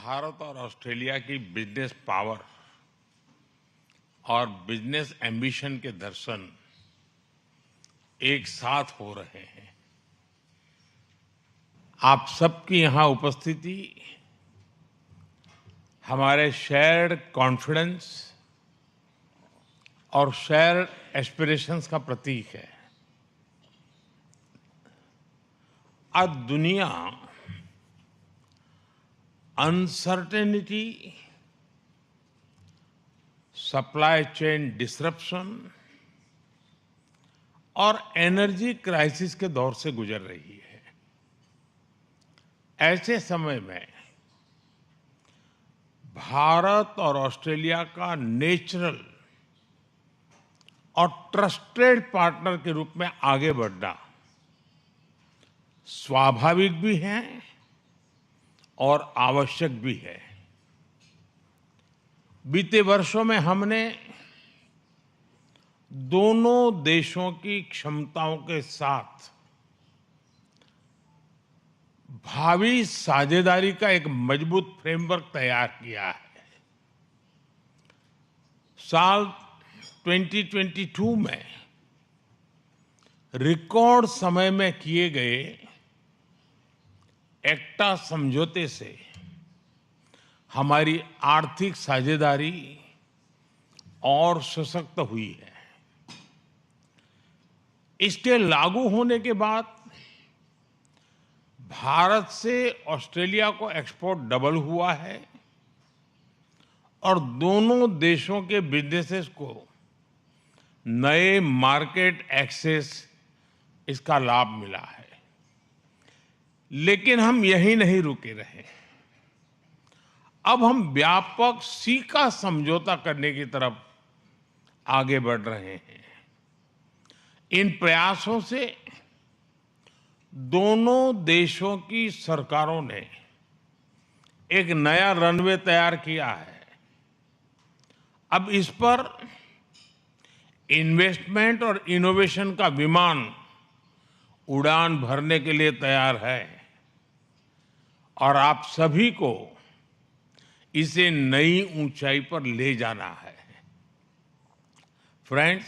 भारत और ऑस्ट्रेलिया की business power और बिजनेस एम्बिशन के दर्शन एक साथ हो रहे हैं। आप सबकी यहां उपस्थिति हमारे शेयर्ड कॉन्फिडेंस और शेयर्ड एस्पिरेशंस का प्रतीक है। आज दुनिया अनसर्टेनिटी, सप्लाई चेन डिसरप्शन और एनर्जी क्राइसिस के दौर से गुजर रही है। ऐसे समय में भारत और ऑस्ट्रेलिया का नेचुरल और ट्रस्टेड पार्टनर के रूप में आगे बढ़ना स्वाभाविक भी है और आवश्यक भी है। बीते वर्षों में हमने दोनों देशों की क्षमताओं के साथ भावी साझेदारी का एक मजबूत फ्रेमवर्क तैयार किया है। साल 2022 में रिकॉर्ड समय में किए गए एक्टा समझौते से हमारी आर्थिक साझेदारी और सशक्त हुई है। इसके लागू होने के बाद भारत से ऑस्ट्रेलिया को एक्सपोर्ट डबल हुआ है और दोनों देशों के बिजनेसेस को नए मार्केट एक्सेस इसका लाभ मिला है। लेकिन हम यही नहीं रुके रहे। अब हम व्यापक सीका समझौता करने की तरफ आगे बढ़ रहे हैं। इन प्रयासों से दोनों देशों की सरकारों ने एक नया रनवे तैयार किया है। अब इस पर इन्वेस्टमेंट और इनोवेशन का विमान उड़ान भरने के लिए तैयार है और आप सभी को इसे नई ऊंचाई पर ले जाना है। फ्रेंड्स,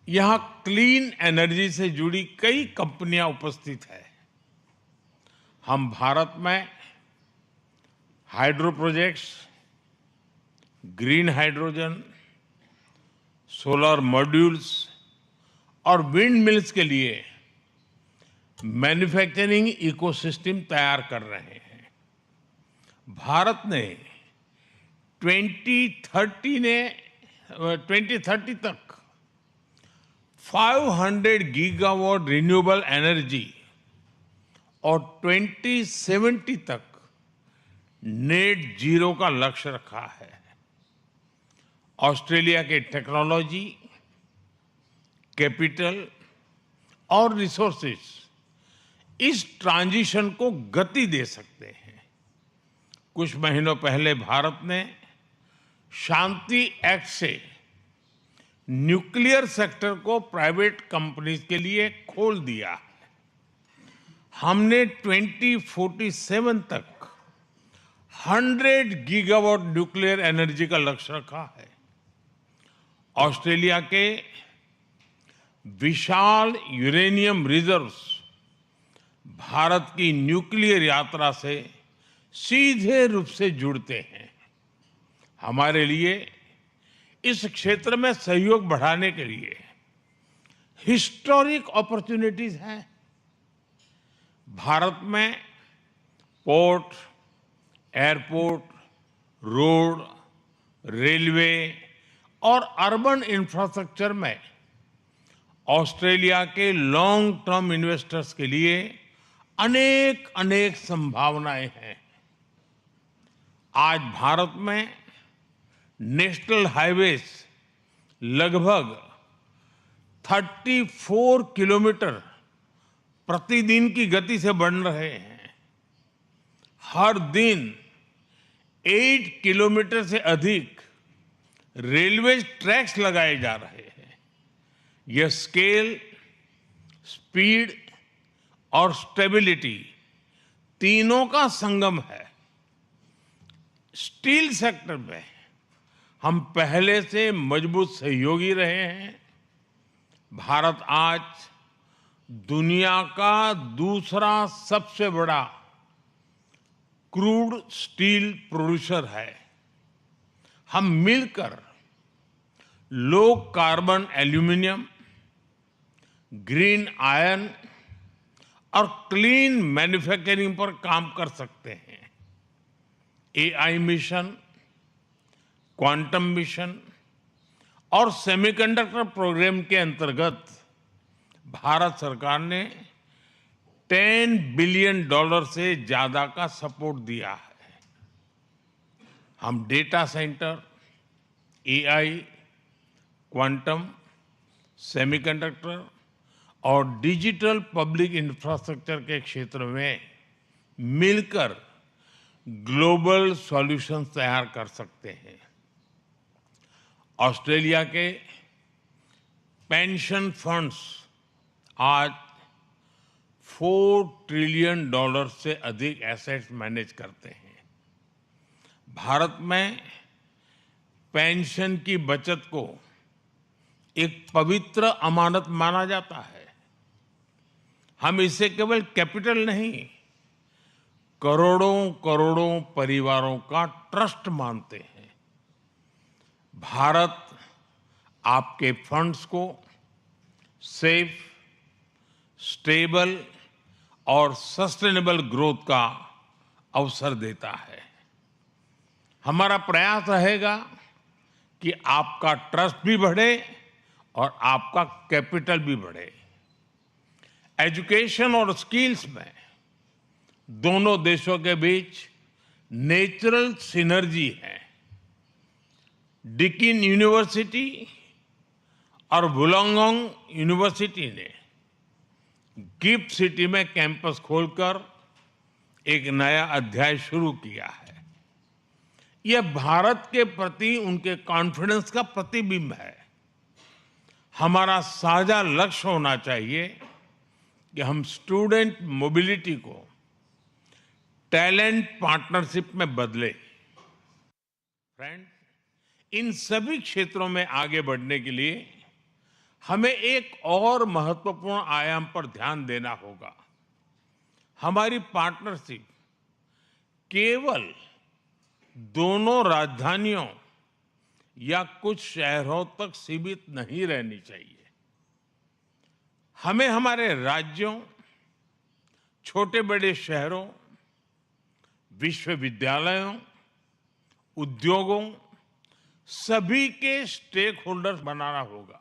यहां क्लीन एनर्जी से जुड़ी कई कंपनियां उपस्थित है। हम भारत में hydro projects, green hydrogen, solar modules और विंड मिल्स के लिए मैन्युफैक्चरिंग इकोसिस्टम तैयार कर रहे हैं। भारत ने 2030 तक 500 गीगावाट रिन्यूएबल एनर्जी और 2070 तक नेट जीरो का लक्ष्य रखा है। ऑस्ट्रेलिया के टेक्नोलॉजी, कैपिटल और रिसोर्सेज इस ट्रांजिशन को गति दे सकते हैं। कुछ महीनों पहले भारत ने शांति एक्ट से न्यूक्लियर सेक्टर को प्राइवेट कंपनीज के लिए खोल दिया है। हमने 2047 तक 100 गीगावाट न्यूक्लियर एनर्जी का लक्ष्य रखा है। ऑस्ट्रेलिया के विशाल यूरेनियम रिजर्व्स भारत की न्यूक्लियर यात्रा से सीधे रूप से जुड़ते हैं। हमारे लिए इस क्षेत्र में सहयोग बढ़ाने के लिए हिस्टोरिक अपॉर्चुनिटीज हैं। भारत में पोर्ट, एयरपोर्ट, रोड, रेलवे और अर्बन इंफ्रास्ट्रक्चर में ऑस्ट्रेलिया के लॉन्ग टर्म इन्वेस्टर्स के लिए अनेक अनेक संभावनाएं हैं। आज भारत में नेशनल हाईवेज लगभग 34 किलोमीटर प्रतिदिन की गति से बन रहे हैं। हर दिन 8 किलोमीटर से अधिक रेलवे ट्रैक्स लगाए जा रहे हैं। यह स्केल, स्पीड और स्टेबिलिटी तीनों का संगम है। स्टील सेक्टर में हम पहले से मजबूत सहयोगी रहे हैं। भारत आज दुनिया का दूसरा सबसे बड़ा क्रूड स्टील प्रोड्यूसर है। हम मिलकर low carbon aluminium, green iron और क्लीन मैन्युफैक्चरिंग पर काम कर सकते हैं। एआई मिशन, क्वांटम मिशन और सेमीकंडक्टर प्रोग्राम के अंतर्गत भारत सरकार ने $10 बिलियन से ज्यादा का सपोर्ट दिया है। हम data centre, AI, quantum, semiconductor और डिजिटल पब्लिक इंफ्रास्ट्रक्चर के क्षेत्र में मिलकर ग्लोबल सॉल्यूशंस तैयार कर सकते हैं। ऑस्ट्रेलिया के पेंशन फंड्स आज $4 ट्रिलियन से अधिक एसेट्स मैनेज करते हैं। भारत में पेंशन की बचत को एक पवित्र अमानत माना जाता है। हम इसे केवल कैपिटल नहीं, करोड़ों करोड़ों परिवारों का ट्रस्ट मानते हैं। भारत आपके फंड्स को सेफ, स्टेबल और सस्टेनेबल ग्रोथ का अवसर देता है। हमारा प्रयास रहेगा कि आपका ट्रस्ट भी बढ़े और आपका कैपिटल भी बढ़े। एजुकेशन और स्किल्स में दोनों देशों के बीच नेचुरल सिनर्जी है। डिकिन यूनिवर्सिटी और वुलंगडोंग यूनिवर्सिटी ने गिफ्ट सिटी में कैंपस खोलकर एक नया अध्याय शुरू किया है। यह भारत के प्रति उनके कॉन्फिडेंस का प्रतिबिंब है। हमारा साझा लक्ष्य होना चाहिए कि हम स्टूडेंट मोबिलिटी को टैलेंट पार्टनरशिप में बदले। फ्रेंड्स, इन सभी क्षेत्रों में आगे बढ़ने के लिए हमें एक और महत्वपूर्ण आयाम पर ध्यान देना होगा। हमारी पार्टनरशिप केवल दोनों राजधानियों या कुछ शहरों तक सीमित नहीं रहनी चाहिए। हमें हमारे राज्यों, छोटे बड़े शहरों, विश्वविद्यालयों, उद्योगों, सभी के स्टेक होल्डर्स बनाना होगा।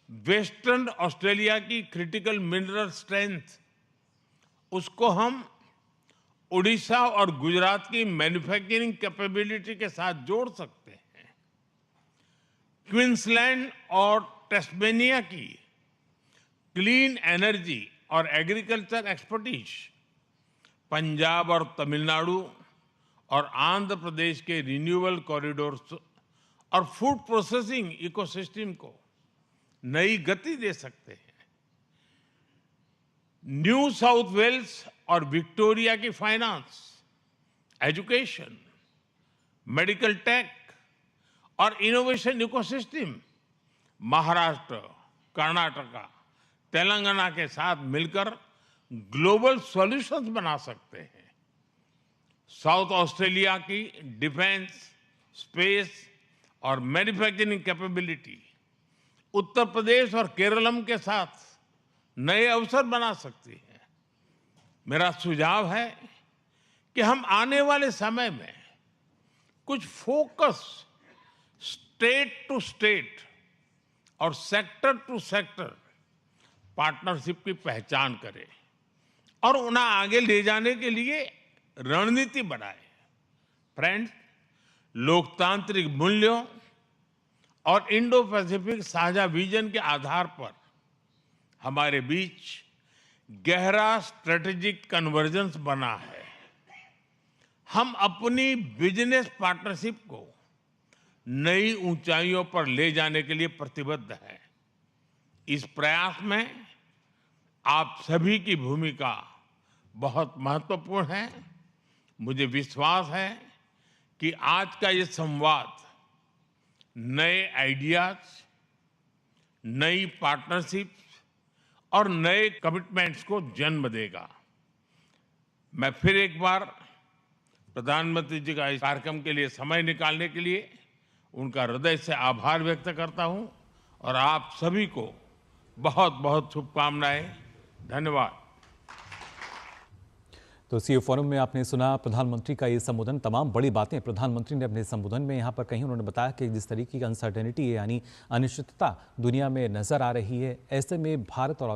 वेस्टर्न ऑस्ट्रेलिया की क्रिटिकल मिनरल स्ट्रेंथ, उसको हम उड़ीसा और गुजरात की मैन्युफैक्चरिंग कैपेबिलिटी के साथ जोड़ सकते हैं। क्वींसलैंड और टेस्मेनिया की क्लीन एनर्जी और एग्रीकल्चर एक्सपर्टीज, पंजाब और तमिलनाडु और आंध्र प्रदेश के रिन्यूएबल कॉरिडोर्स और फूड प्रोसेसिंग इकोसिस्टम को नई गति दे सकते हैं। न्यू साउथ वेल्स और विक्टोरिया की फाइनेंस, एजुकेशन, मेडिकल टेक और इनोवेशन इकोसिस्टम महाराष्ट्र, कर्नाटका, तेलंगाना के साथ मिलकर ग्लोबल सॉल्यूशंस बना सकते हैं। साउथ ऑस्ट्रेलिया की डिफेंस, स्पेस और मैन्युफैक्चरिंग कैपेबिलिटी उत्तर प्रदेश और केरलम के साथ नए अवसर बना सकती है। मेरा सुझाव है कि हम आने वाले समय में कुछ फोकस स्टेट टू स्टेट और सेक्टर टू सेक्टर पार्टनरशिप की पहचान करें और उन्हें आगे ले जाने के लिए रणनीति बनाए। फ्रेंड्स, लोकतांत्रिक मूल्यों और इंडो पैसिफिक साझा विजन के आधार पर हमारे बीच गहरा स्ट्रेटेजिक कन्वर्जेंस बना है। हम अपनी बिजनेस पार्टनरशिप को नई ऊंचाइयों पर ले जाने के लिए प्रतिबद्ध हैं। इस प्रयास में आप सभी की भूमिका बहुत महत्वपूर्ण है मुझे विश्वास है कि आज का ये संवाद नए आइडियाज, नई पार्टनरशिप और नए कमिटमेंट्स को जन्म देगा। मैं फिर एक बार प्रधानमंत्री जी का इस कार्यक्रम के लिए समय निकालने के लिए उनका हृदय से आभार व्यक्त करता हूं और आप सभी को बहुत बहुत शुभकामनाएं। धन्यवाद। तो सीईओ फोरम में आपने सुना प्रधानमंत्री का ये संबोधन। तमाम बड़ी बातें प्रधानमंत्री ने अपने संबोधन में यहाँ पर कहीं। उन्होंने बताया कि जिस तरीके की अनसर्टेनिटी यानी अनिश्चितता दुनिया में नजर आ रही है, ऐसे में भारत और